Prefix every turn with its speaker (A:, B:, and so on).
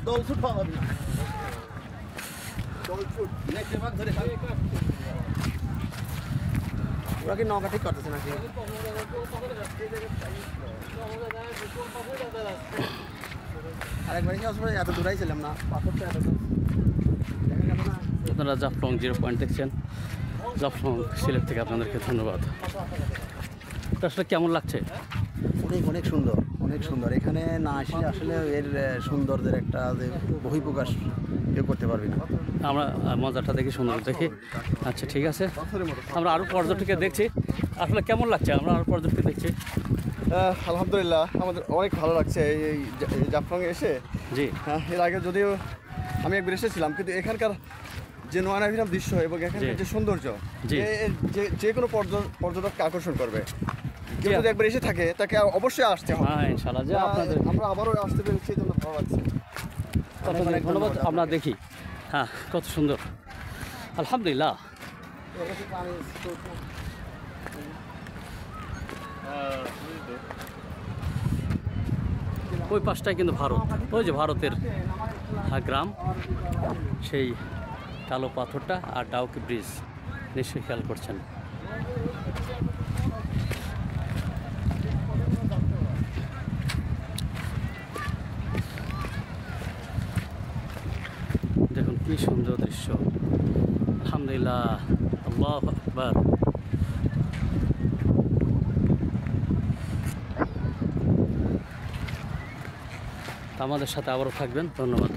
A: দলছুট পাওয়া যাবে না। দলছুট নেক্সট ভাগ ধরে খাবে। ওরা কি নৌকা ঠিক করতেছে নাকি? আরেকবার কি আসলে এত দূরাই ছিলাম না, পাথরটা এত দেখা গেল না।
B: আপনারা জাফলং 0 পয়েন্ট দেখছেন। জাফলং সিলেট থেকে আপনাদেরকে ধন্যবাদ। এটা আসলে কেমন লাগছে?
A: অনেক অনেক সুন্দর, অনেক সুন্দর। এখানে না আসলে আসলে এর সৌন্দর্যের একটা যে বহিঃপ্রকাশ কেউ করতে পারবি না।
B: আমরা মজাটা দেখি, সুন্দর দেখি। আচ্ছা ঠিক আছে, আমরা আরও পর্যটককে দেখছি। আসলে কেমন লাগছে? আমরা আরও পর্যটককে দেখছি।
C: আলহামদুলিল্লাহ আমাদের অনেক ভালো লাগছে এই জাফলংয়ে এসে।
B: জি,
C: হ্যাঁ, এর আগে যদিও আমি একবার এসেছিলাম, কিন্তু এখানকার যে নয়নাভিরাম দৃশ্য এবং এখানকার যে সৌন্দর্য,
B: জি।
C: যে কোনো পর্যটককে আকর্ষণ করবে। কেউ যদি একবার এসে থাকে তাকে অবশ্যই আসতে হবে।
B: হ্যাঁ ইনশাআল্লাহ, যে আপনাদের
C: আমরা আবারও আসতে পেরেছি, এই জন্য ভালো লাগছে।
B: আপনাদের ধন্যবাদ। আমরা দেখি, হ্যাঁ কত সুন্দর, আলহামদুলিল্লাহ। ওই পাশটায় কিন্তু ভারত, ওই যে ভারতের গ্রাম, সেই কালো পাথরটা আর ডাউকি ব্রিজ নিশ্চয়ই খেয়াল করছেন। দেখুন কি সুন্দর দৃশ্য, আলহামদুলিল্লাহ, আল্লাহু আকবার। আমাদের সাথে আবারও থাকবেন, ধন্যবাদ।